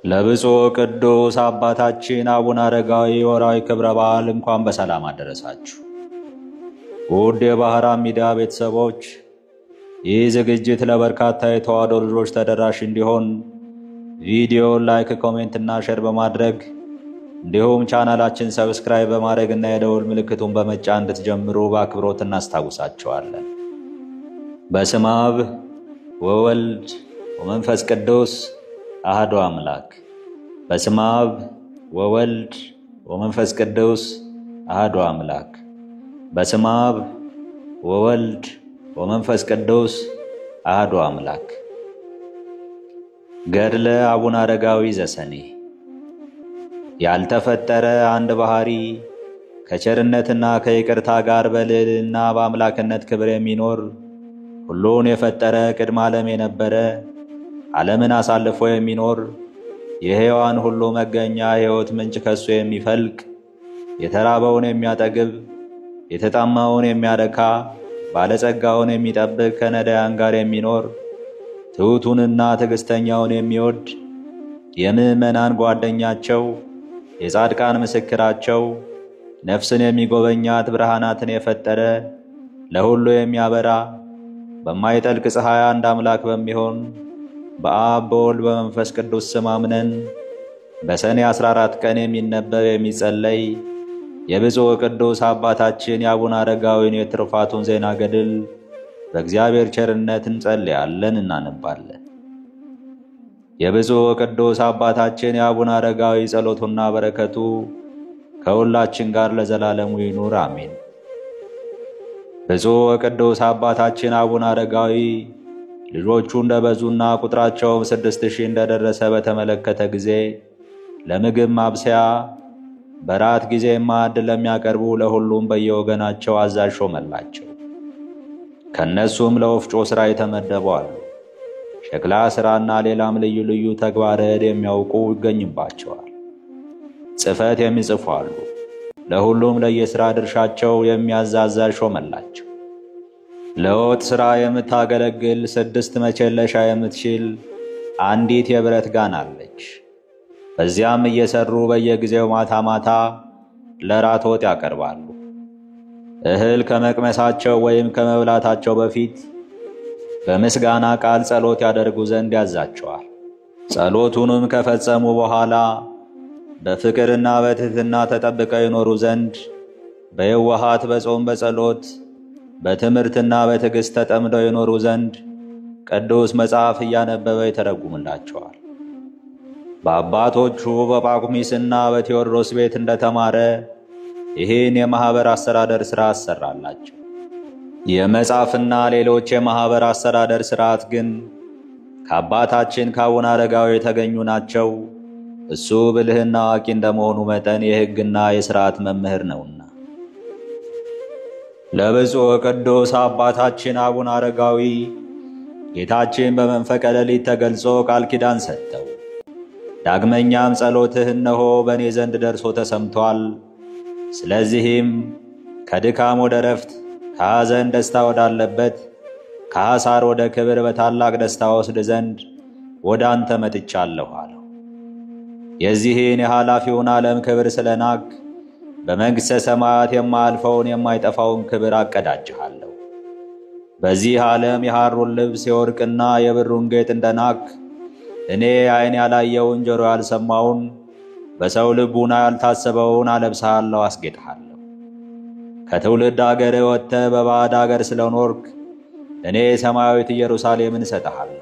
ለብፁዕ ቅዱስ አባታችን አቡነ አረጋዊ ወርኃዊ ክብረ በዓል እንኳን በሰላም አደረሳችሁ። ውድ የባህራን ሚዲያ ቤተሰቦች፣ ይህ ዝግጅት ለበርካታ የተዋሕዶ ልጆች ተደራሽ እንዲሆን ቪዲዮውን ላይክ፣ ኮሜንት እና ሼር በማድረግ እንዲሁም ቻናላችን ሰብስክራይብ በማድረግ እና የደውል ምልክቱን በመጫን እንድትጀምሩ በአክብሮት እናስታውሳችኋለን። በስመ አብ ወወልድ ወመንፈስ ቅዱስ አሐዱ አምላክ። በስመ አብ ወወልድ ወመንፈስ ቅዱስ አሐዱ አምላክ። በስመ አብ ወወልድ ወመንፈስ ቅዱስ አሐዱ አምላክ። ገድለ አቡነ አረጋዊ ዘሰኔ። ያልተፈጠረ አንድ ባህሪ ከቸርነትና ከይቅርታ ጋር በልዕልና በአምላክነት ክብር የሚኖር ሁሉን የፈጠረ ቅድመ ዓለም የነበረ ዓለምን አሳልፎ የሚኖር የሕያዋን ሁሉ መገኛ ሕይወት ምንጭ ከሱ የሚፈልቅ የተራበውን የሚያጠግብ የተጣማውን የሚያረካ ባለጸጋውን የሚጠብቅ ከነዳያን ጋር የሚኖር ትሑቱንና ትዕግሥተኛውን የሚወድ የምዕመናን ጓደኛቸው የጻድቃን ምስክራቸው ነፍስን የሚጎበኛት ብርሃናትን የፈጠረ ለሁሉ የሚያበራ በማይጠልቅ ፀሐይ አንድ አምላክ በሚሆን በአብ በወልድ በመንፈስ ቅዱስ ስም አምነን በሰኔ 14 ቀን የሚነበብ የሚጸለይ የብፁዕ ቅዱስ አባታችን የአቡነ አረጋዊን የትሩፋቱን ዜና ገድል በእግዚአብሔር ቸርነት እንጸልያለን፣ እናነባለን። የብፁዕ ቅዱስ አባታችን የአቡነ አረጋዊ ጸሎቱና በረከቱ ከሁላችን ጋር ለዘላለሙ ይኑር፣ አሜን። ብፁዕ ቅዱስ አባታችን አቡነ አረጋዊ ልጆቹ እንደበዙና ቁጥራቸውም 6000 እንደደረሰ በተመለከተ ጊዜ ለምግብ ማብሰያ በራት ጊዜ ማዕድ ለሚያቀርቡ ለሁሉም በየወገናቸው አዛዥ ሾመላቸው። ከነሱም ለወፍጮ ሥራ የተመደቡ አሉ። ሸክላ ሥራና ሌላም ልዩ ልዩ ተግባረ ዕድ የሚያውቁ ይገኝባቸዋል። ጽሕፈት የሚጽፉ አሉ። ለሁሉም ለየሥራ ድርሻቸው የሚያዝ አዛዥ ሾመላቸው። ለወጥ ሥራ የምታገለግል 6 መቸለሻ የምትችል አንዲት የብረት ጋን አለች። በዚያም እየሰሩ በየጊዜው ማታ ማታ ለራት ወጥ ያቀርባሉ። እህል ከመቅመሳቸው ወይም ከመብላታቸው በፊት በምስጋና ቃል ጸሎት ያደርጉ ዘንድ ያዛቸዋል። ጸሎቱንም ከፈጸሙ በኋላ በፍቅርና በትሕትና ተጠብቀው ይኖሩ ዘንድ በየዋሃት በጾም በጸሎት በትምህርትና በትዕግሥት ተጠምደው ይኖሩ ዘንድ ቅዱስ መጽሐፍ እያነበበ ይተረጉምላቸዋል። በአባቶቹ በጳኩሚስና በቴዎድሮስ ቤት እንደተማረ ይህን የማኅበር አስተዳደር ሥራ አሰራላቸው። የመጽሐፍና ሌሎች የማኅበር አስተዳደር ሥርዓት ግን ከአባታችን ከአቡነ አረጋዊ የተገኙ ናቸው። እሱ ብልህና አዋቂ እንደመሆኑ መጠን የሕግና የሥርዓት መምህር ነውና። ለብፁዕ ቅዱስ አባታችን አቡነ አረጋዊ ጌታችን በመንፈቀ ሌሊት ተገልጾ ቃል ኪዳን ሰጠው። ዳግመኛም ጸሎትህ እነሆ በእኔ ዘንድ ደርሶ ተሰምቷል። ስለዚህም ከድካም ወደ ረፍት፣ ከሐዘን ደስታ ወዳለበት፣ ከሐሳር ወደ ክብር በታላቅ ደስታ ወስድ ዘንድ ወደ አንተ መጥቻለሁ አለው። የዚህን የኃላፊውን ዓለም ክብር ስለናቅ በመንግሥተ ሰማያት የማያልፈውን የማይጠፋውን ክብር አቀዳጅሃለሁ። በዚህ ዓለም የሐሩን ልብስ የወርቅና የብሩን ጌጥ እንደናቅ እኔ ዓይን ያላየውን ጆሮ ያልሰማውን በሰው ልቡና ያልታሰበውን አለብስሃለሁ፣ አስጌጥሃለሁ። ከትውልድ አገር ወጥተህ በባዕድ አገር ስለኖርክ እኔ ሰማያዊት ኢየሩሳሌምን እሰጥሃለሁ።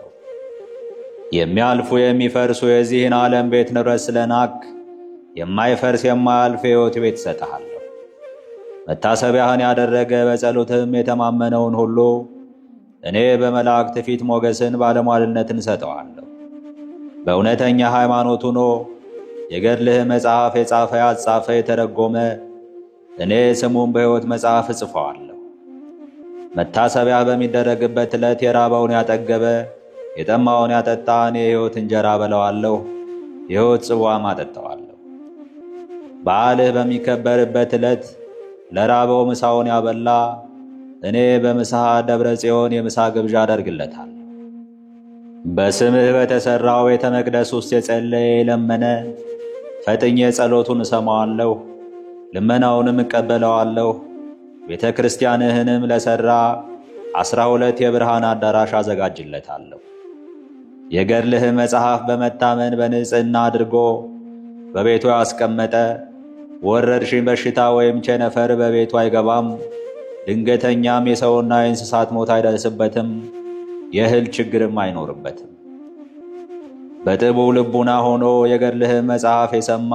የሚያልፉ የሚፈርሱ የዚህን ዓለም ቤት ንብረት ስለናቅ የማይፈርስ የማያልፍ የሕይወት ቤት እሰጥሃለሁ። መታሰቢያህን ያደረገ በጸሎትም የተማመነውን ሁሉ እኔ በመላእክት ፊት ሞገስን ባለሟልነትን እሰጠዋለሁ። በእውነተኛ ሃይማኖት ሆኖ የገድልህ መጽሐፍ የጻፈ ያጻፈ የተረጎመ እኔ ስሙን በሕይወት መጽሐፍ እጽፈዋለሁ። መታሰቢያ በሚደረግበት ዕለት የራበውን ያጠገበ የጠማውን ያጠጣ እኔ የሕይወት እንጀራ በለዋለሁ፣ የሕይወት ጽዋም አጠጣዋለሁ። በዓልህ በሚከበርበት ዕለት ለራበው ምሳውን ያበላ እኔ በምስሐ ደብረ ጽዮን የምሳ ግብዣ አደርግለታለሁ። በስምህ በተሠራው ቤተ መቅደስ ውስጥ የጸለየ የለመነ ፈጥኜ ጸሎቱን እሰማዋለሁ፣ ልመናውንም እቀበለዋለሁ። ቤተ ክርስቲያንህንም ለሠራ 12 የብርሃን አዳራሽ አዘጋጅለታለሁ። የገድልህ መጽሐፍ በመታመን በንጽሕና አድርጎ በቤቱ ያስቀመጠ ወረርሽኝ በሽታ ወይም ቸነፈር በቤቱ አይገባም። ድንገተኛም የሰውና የእንስሳት ሞት አይደርስበትም። የእህል ችግርም አይኖርበትም። በጥቡ ልቡና ሆኖ የገድልህ መጽሐፍ የሰማ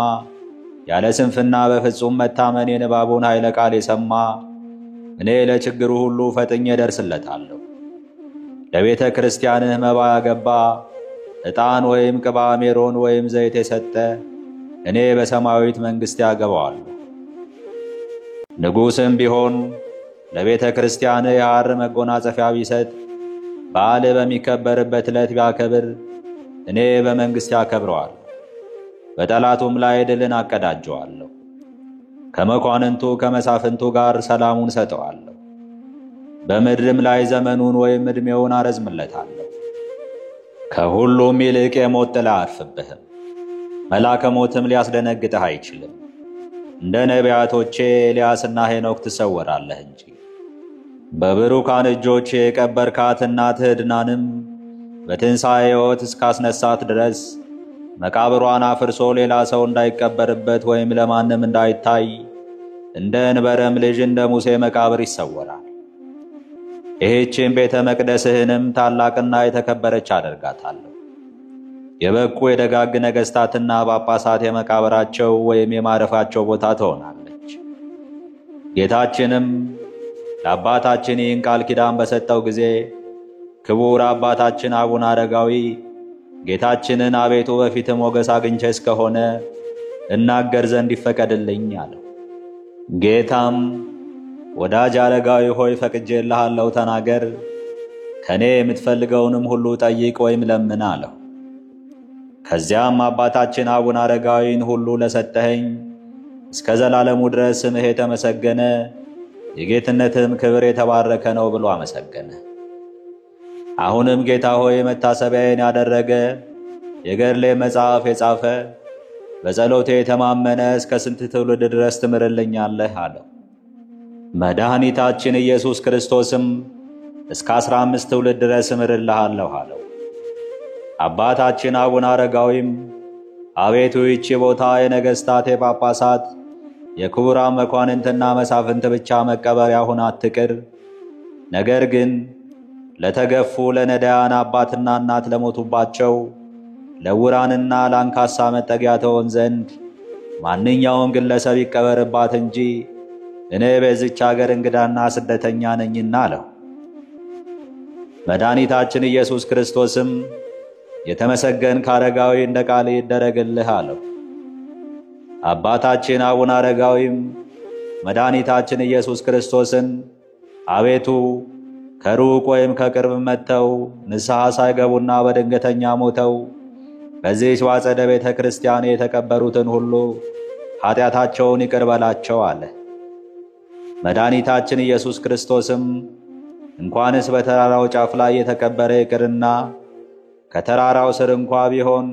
ያለ ስንፍና በፍጹም መታመን የንባቡን ኃይለ ቃል የሰማ እኔ ለችግሩ ሁሉ ፈጥኜ እደርስለታለሁ። ለቤተ ክርስቲያንህ መባ ያገባ ዕጣን ወይም ቅባ ሜሮን ወይም ዘይት የሰጠ እኔ በሰማያዊት መንግሥት ያገባዋለሁ። ንጉሥም ቢሆን ለቤተ ክርስቲያንህ የሐር መጎናጸፊያ ቢሰጥ በዓል በሚከበርበት ዕለት ቢያከብር እኔ በመንግሥት ያከብረዋለሁ። በጠላቱም ላይ ድልን አቀዳጀዋለሁ። ከመኳንንቱ ከመሳፍንቱ ጋር ሰላሙን ሰጠዋለሁ። በምድርም ላይ ዘመኑን ወይም ዕድሜውን አረዝምለታለሁ። ከሁሉም ይልቅ የሞት ጥላ አያርፍብህም። መልአከ ሞትም ሊያስደነግጥህ አይችልም። እንደ ነቢያቶቼ ኤልያስና ሄኖክ ትሰወራለህ እንጂ። በብሩካን እጆች የቀበርካት እናትህ ዕድናንም በትንሣኤ ሕይወት እስካስነሳት ድረስ መቃብሯን አፍርሶ ሌላ ሰው እንዳይቀበርበት ወይም ለማንም እንዳይታይ እንደ እንበረም ልጅ እንደ ሙሴ መቃብር ይሰወራል። ይህችን ቤተ መቅደስህንም ታላቅና የተከበረች አደርጋታለሁ። የበቁ የደጋግ ነገሥታትና ጳጳሳት የመቃብራቸው ወይም የማረፋቸው ቦታ ትሆናለች። ጌታችንም ለአባታችን ይህን ቃል ኪዳን በሰጠው ጊዜ ክቡር አባታችን አቡነ አረጋዊ ጌታችንን አቤቱ በፊት ሞገስ አግኝቼ እስከሆነ እናገር ዘንድ ይፈቀድልኝ አለው። ጌታም ወዳጅ አረጋዊ ሆይ ፈቅጄልሃለሁ፣ ተናገር፣ ከኔ የምትፈልገውንም ሁሉ ጠይቅ ወይም ለምን አለው። ከዚያም አባታችን አቡነ አረጋዊን ሁሉ ለሰጠኸኝ እስከ ዘላለሙ ድረስ ስምህ የተመሰገነ የጌትነትህም ክብር የተባረከ ነው ብሎ አመሰገነ። አሁንም ጌታ ሆይ መታሰቢያዬን ያደረገ የገድሌ መጽሐፍ የጻፈ በጸሎቴ የተማመነ እስከ ስንት ትውልድ ድረስ ትምርልኛለህ አለው። መድኃኒታችን ኢየሱስ ክርስቶስም እስከ 15 ትውልድ ድረስ እምርልሃለሁ አለው። አባታችን አቡነ አረጋዊም አቤቱ ይህች ቦታ የነገሥታት የጳጳሳት የክቡራን መኳንንትና መሳፍንት ብቻ መቀበሪያ ሆና አትቅር፣ ነገር ግን ለተገፉ ለነዳያን አባትና እናት ለሞቱባቸው ለዕውራንና ለአንካሳ መጠጊያ ትሆን ዘንድ ማንኛውም ግለሰብ ይቀበርባት እንጂ እኔ በዚች አገር እንግዳና ስደተኛ ነኝና አለው። መድኃኒታችን ኢየሱስ ክርስቶስም የተመሰገንክ አረጋዊ እንደ ቃል ይደረግልህ አለው። አባታችን አቡነ አረጋዊም መድኃኒታችን ኢየሱስ ክርስቶስን አቤቱ ከሩቅ ወይም ከቅርብ መጥተው ንስሐ ሳይገቡና በድንገተኛ ሞተው በዚህች ባጸደ ቤተ ክርስቲያን የተቀበሩትን ሁሉ ኃጢአታቸውን ይቅር በላቸው አለ። መድኃኒታችን ኢየሱስ ክርስቶስም እንኳንስ በተራራው ጫፍ ላይ የተቀበረ ይቅርና ከተራራው ስር እንኳ ቢሆን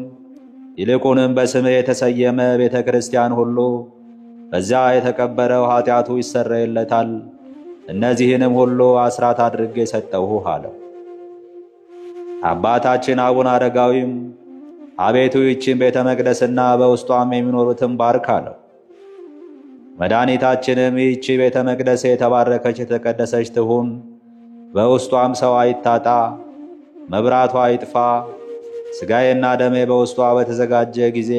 ይልቁንም በስምህ የተሰየመ ቤተ ክርስቲያን ሁሉ በዚያ የተቀበረው ኃጢአቱ ይሰረይለታል። እነዚህንም ሁሉ አስራት አድርጌ ሰጠሁህ አለው። አባታችን አቡነ አረጋዊም አቤቱ ይህችን ቤተ መቅደስና በውስጧም የሚኖሩትን ባርክ አለው። መድኃኒታችንም ይህች ቤተ መቅደስ የተባረከች የተቀደሰች ትሁን፣ በውስጧም ሰው አይታጣ፣ መብራቷ አይጥፋ፣ ሥጋዬና ደሜ በውስጧ በተዘጋጀ ጊዜ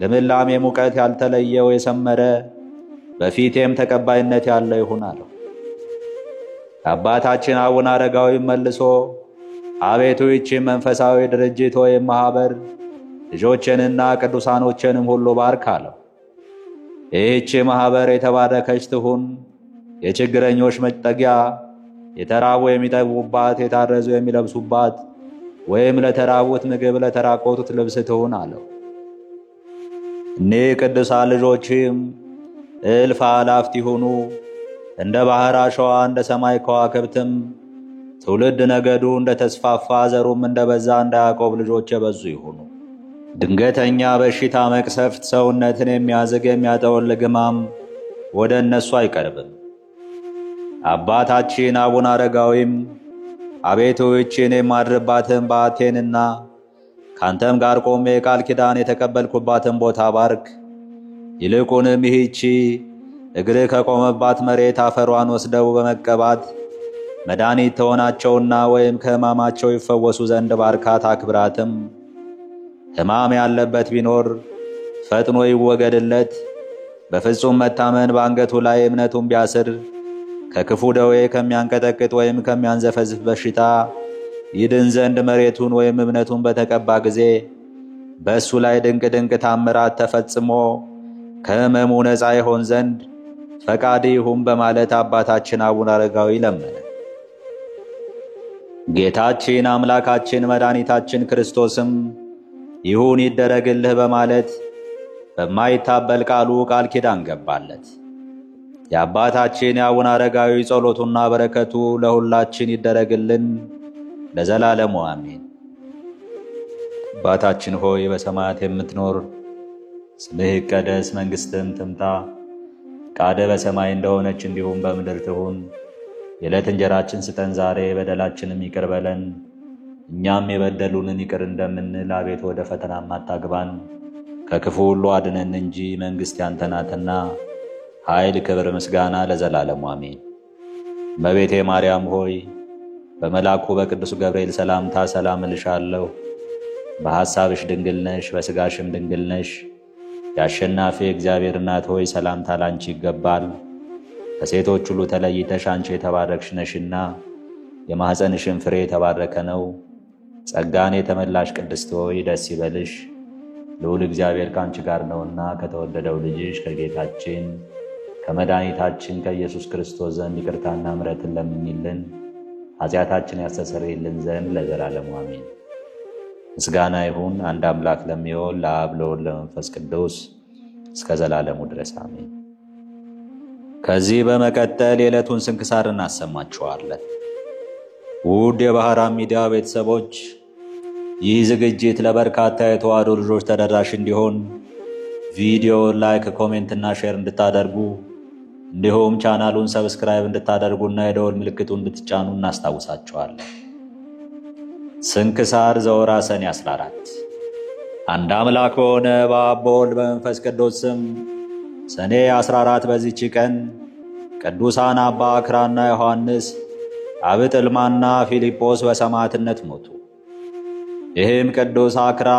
ልምላሜ ሙቀት ያልተለየው የሰመረ በፊቴም ተቀባይነት ያለው ይሁን አለው። አባታችን አቡነ አረጋዊ መልሶ አቤቱ ይህችን መንፈሳዊ ድርጅት ወይም ማኅበር ልጆችንና ቅዱሳኖችንም ሁሉ ባርክ አለው። ይህች ማኅበር የተባረከች ትሁን፣ የችግረኞች መጠጊያ፣ የተራቡ የሚጠግቡባት፣ የታረዙ የሚለብሱባት፣ ወይም ለተራቡት ምግብ ለተራቆቱት ልብስ ትሁን አለው። እኒህ ቅዱሳን ልጆችም እልፍ አእላፋት ይሁኑ፣ እንደ ባሕር አሸዋ እንደ ሰማይ ከዋክብትም ትውልድ ነገዱ እንደተስፋፋ ዘሩም እንደበዛ እንደ ያዕቆብ ልጆች የበዙ ይሁኑ። ድንገተኛ በሽታ መቅሰፍት፣ ሰውነትን የሚያዝግ የሚያጠወልግ ሕማም ወደ እነሱ አይቀርብም። አባታችን አቡነ አረጋዊም አቤቱ ይህችን የማድርባትን በዓቴንና ካንተም ጋር ቆሜ ቃል ኪዳን የተቀበልኩባትን ቦታ ባርክ። ይልቁንም ይህቺ እግርህ ከቆመባት መሬት አፈሯን ወስደው በመቀባት መድኃኒት ተሆናቸውና ወይም ከሕማማቸው ይፈወሱ ዘንድ ባርካት አክብራትም። ሕማም ያለበት ቢኖር ፈጥኖ ይወገድለት። በፍጹም መታመን በአንገቱ ላይ እምነቱን ቢያስር ከክፉ ደዌ ከሚያንቀጠቅጥ ወይም ከሚያንዘፈዝፍ በሽታ ይድን ዘንድ መሬቱን ወይም እምነቱን በተቀባ ጊዜ በእሱ ላይ ድንቅ ድንቅ ታምራት ተፈጽሞ ከሕመሙ ነፃ ይሆን ዘንድ ፈቃድ ይሁን በማለት አባታችን አቡነ አረጋዊ ለመነ። ጌታችን አምላካችን መድኃኒታችን ክርስቶስም ይሁን ይደረግልህ በማለት በማይታበል ቃሉ ቃል ኪዳን ገባለት። የአባታችን የአቡነ አረጋዊ ጸሎቱና በረከቱ ለሁላችን ይደረግልን ለዘላለሙ አሜን። አባታችን ሆይ በሰማያት የምትኖር፣ ስምህ ይቀደስ፣ መንግሥትህም ትምጣ፣ ፈቃድህ በሰማይ እንደሆነች እንዲሁም በምድር ትሁን። የዕለት እንጀራችንን ስጠን ዛሬ፣ በደላችንም ይቅር በለን እኛም የበደሉንን ይቅር እንደምንል፣ አቤቱ ወደ ፈተና አታግባን ከክፉ ሁሉ አድነን እንጂ መንግሥት ያንተ ናትና ኃይል፣ ክብር፣ ምስጋና ለዘላለሙ አሜን። እመቤቴ ማርያም ሆይ በመልአኩ በቅዱስ ገብርኤል ሰላምታ ሰላም እልሻለሁ። በሐሳብሽ ድንግል ነሽ፣ በሥጋሽም ድንግል ነሽ። የአሸናፊ እግዚአብሔር እናት ሆይ ሰላምታ ላንቺ ይገባል። ከሴቶች ሁሉ ተለይተሽ አንቺ የተባረክሽ ነሽና የማኅፀንሽም ፍሬ የተባረከ ነው። ጸጋን የተመላሽ ቅድስት ሆይ ደስ ይበልሽ፣ ልዑል እግዚአብሔር ከአንቺ ጋር ነውና ከተወደደው ልጅሽ ከጌታችን ከመድኃኒታችን ከኢየሱስ ክርስቶስ ዘንድ ይቅርታና ምሕረትን ለምኝልን ኃጢአታችን ያስተሰርይልን ዘንድ ለዘላለሙ አሜን። ምስጋና ይሁን አንድ አምላክ ለሚሆን ለአብ ለወልድ ለመንፈስ ቅዱስ እስከ ዘላለሙ ድረስ አሜን። ከዚህ በመቀጠል የዕለቱን ስንክሳር እናሰማችኋለን። ውድ የባህራን ሚዲያ ቤተሰቦች፣ ይህ ዝግጅት ለበርካታ የተዋሕዶ ልጆች ተደራሽ እንዲሆን ቪዲዮ ላይክ፣ ኮሜንት እና ሼር እንድታደርጉ እንዲሁም ቻናሉን ሰብስክራይብ እንድታደርጉና የደወል ምልክቱን እንድትጫኑ እናስታውሳችኋለን። ስንክሳር ዘወርኃ ሰኔ 14። አንድ አምላክ በሆነ በአብ በወልድ በመንፈስ ቅዱስ ስም ሰኔ 14 በዚህች ቀን ቅዱሳን አባ አክራና ዮሐንስ፣ አብጥልማና ፊልጶስ በሰማዕትነት ሞቱ። ይህም ቅዱስ አክራ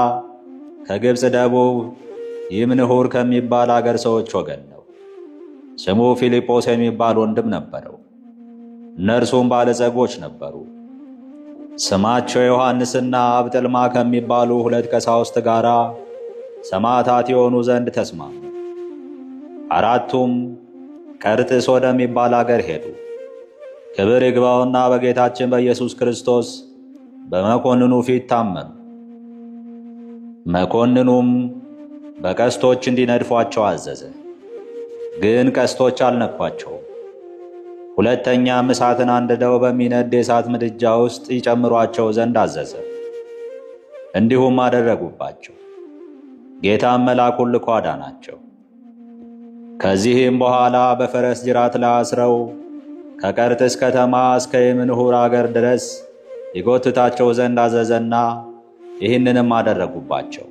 ከግብፅ ደቡብ ይምንሁር ከሚባል አገር ሰዎች ወገን ነው። ስሙ ፊልጶስ የሚባል ወንድም ነበረው። እነርሱም ባለጸጎች ነበሩ። ስማቸው ዮሐንስና አብጥልማ ከሚባሉ 2 ቀሳውስት ጋር ሰማዕታት የሆኑ ዘንድ ተስማሙ። አራቱም ቀርጥስ ወደሚባል አገር ሄዱ። ክብር ይግባውና በጌታችን በኢየሱስ ክርስቶስ በመኮንኑ ፊት ታመኑ። መኮንኑም በቀስቶች እንዲነድፏቸው አዘዘ። ግን ቀስቶች አልነኳቸውም። ሁለተኛም እሳትን አንድደው በሚነድ የእሳት ምድጃ ውስጥ ይጨምሯቸው ዘንድ አዘዘ። እንዲሁም አደረጉባቸው። ጌታም መልአኩን ልኮ አዳናቸው። ከዚህም በኋላ በፈረስ ጅራት ላይ አስረው ከቀርጥስ ከተማ እስከ ይምንሁር አገር ድረስ ይጎትታቸው ዘንድ አዘዘና ይህንንም አደረጉባቸው።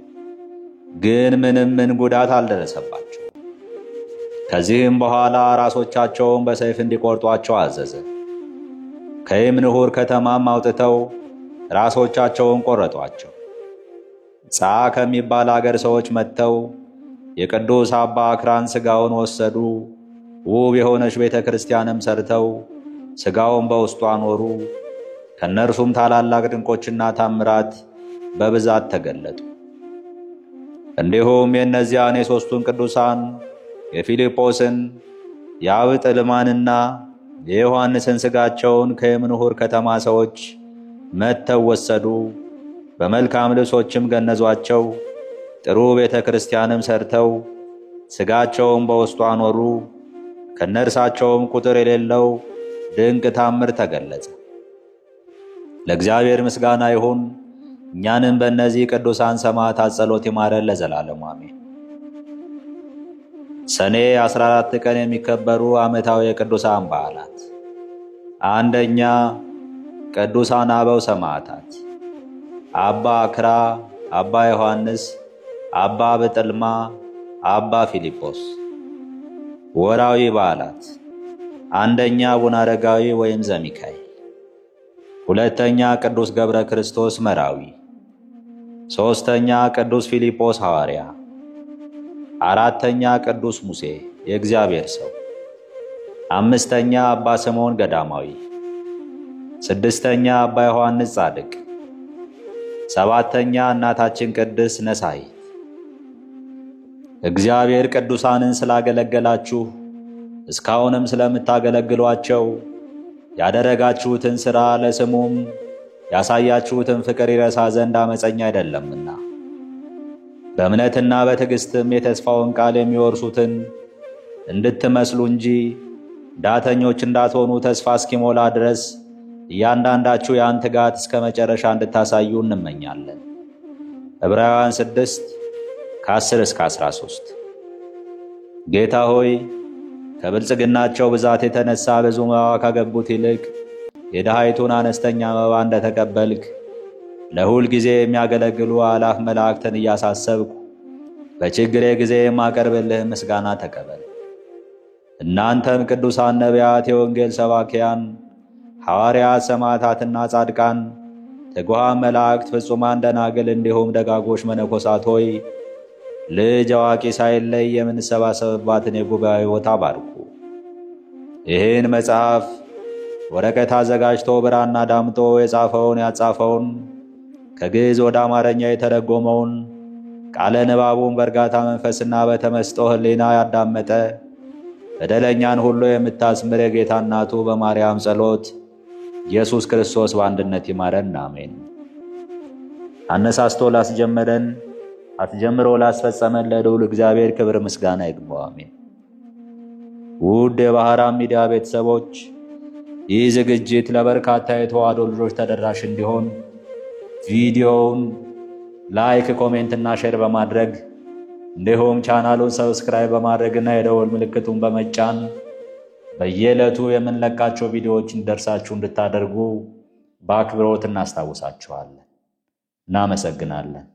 ግን ምንም ጉዳት አልደረሰባቸው። ከዚህም በኋላ ራሶቻቸውን በሰይፍ እንዲቆርጧቸው አዘዘ። ከይምንሁር ከተማም አውጥተው ራሶቻቸውን ቆረጧቸው። ጻ ከሚባል አገር ሰዎች መጥተው የቅዱስ አባ አክራን ሥጋውን ወሰዱ። ውብ የሆነች ቤተ ክርስቲያንም ሰርተው ሥጋውን በውስጡ አኖሩ። ከነርሱም ታላላቅ ድንቆችና ታምራት በብዛት ተገለጡ። እንዲሁም የእነዚያን የሦስቱን ቅዱሳን የፊልጶስን የአብጥልማንና የዮሐንስን ሥጋቸውን ከይምንሁር ከተማ ሰዎች መጥተው ወሰዱ። በመልካም ልብሶችም ገነዟቸው። ጥሩ ቤተ ክርስቲያንም ሰርተው ሥጋቸውን በውስጡ አኖሩ። ከነርሳቸውም ቁጥር የሌለው ድንቅ ታምር ተገለጸ። ለእግዚአብሔር ምስጋና ይሁን። እኛንም በእነዚህ ቅዱሳን ሰማዕታት ጸሎት ይማረን ለዘላለሙ አሜን። ሰኔ 14 ቀን የሚከበሩ ዓመታዊ የቅዱሳን በዓላት። አንደኛ ቅዱሳን አበው ሰማዕታት አባ አክራ፣ አባ ዮሐንስ፣ አባ ብጥልማ፣ አባ ፊልጶስ። ወርሃዊ በዓላት። አንደኛ አቡነ አረጋዊ ወይም ዘሚካኤል። ሁለተኛ ቅዱስ ገብረ ክርስቶስ መራዊ። ሦስተኛ ቅዱስ ፊልጶስ ሐዋርያ። አራተኛ ቅዱስ ሙሴ የእግዚአብሔር ሰው። አምስተኛ አባ ስምዖን ገዳማዊ። ስድስተኛ አባ ዮሐንስ ጻድቅ። ሰባተኛ እናታችን ቅድስት ነሳይት። እግዚአብሔር ቅዱሳንን ስላገለገላችሁ እስካሁንም ስለምታገለግሏቸው ያደረጋችሁትን ሥራ ለስሙም ያሳያችሁትን ፍቅር ይረሳ ዘንድ አመፀኛ አይደለምና በእምነትና በትዕግሥትም የተስፋውን ቃል የሚወርሱትን እንድትመስሉ እንጂ ዳተኞች እንዳትሆኑ ተስፋ እስኪሞላ ድረስ እያንዳንዳችሁ ያን ትጋት እስከ መጨረሻ እንድታሳዩ እንመኛለን። ዕብራውያን 6:10-13። ጌታ ሆይ ከብልጽግናቸው ብዛት የተነሳ ብዙ መባ ካገቡት ይልቅ የድሃይቱን አነስተኛ መባ እንደተቀበልክ ለሁል ጊዜ የሚያገለግሉ አእላፍ መላእክትን እያሳሰብኩ በችግሬ ጊዜ የማቀርብልህ ምስጋና ተቀበል። እናንተም ቅዱሳን ነቢያት፣ የወንጌል ሰባኪያን ሐዋርያት፣ ሰማዕታትና ጻድቃን፣ ትጉሃን መላእክት፣ ፍጹማን ደናግል እንዲሁም ደጋጎች መነኮሳት ሆይ ልጅ አዋቂ ሳይለይ የምንሰባሰብባትን የጉባኤ ቦታ ባርኩ። ይህን መጽሐፍ ወረቀት አዘጋጅቶ ብራና ዳምጦ የጻፈውን ያጻፈውን ከግዕዝ ወደ አማርኛ የተረጎመውን ቃለ ንባቡን በእርጋታ መንፈስና በተመስጦ ሕሊና ያዳመጠ በደለኛን ሁሉ የምታስምር የጌታ እናቱ በማርያም ጸሎት ኢየሱስ ክርስቶስ በአንድነት ይማረን አሜን። አነሳስቶ ላስጀመረን አስጀምሮ ላስፈጸመን ለልዑል እግዚአብሔር ክብር ምስጋና ይግባው አሜን። ውድ የባህራን ሚዲያ ቤተሰቦች ይህ ዝግጅት ለበርካታ የተዋሕዶ ልጆች ተደራሽ እንዲሆን ቪዲዮውን ላይክ፣ ኮሜንት እና ሼር በማድረግ እንዲሁም ቻናሉን ሰብስክራይብ በማድረግና የደወል ምልክቱን በመጫን በየዕለቱ የምንለቃቸው ቪዲዮዎች እንዲደርሳችሁ እንድታደርጉ በአክብሮት እናስታውሳችኋለን። እናመሰግናለን።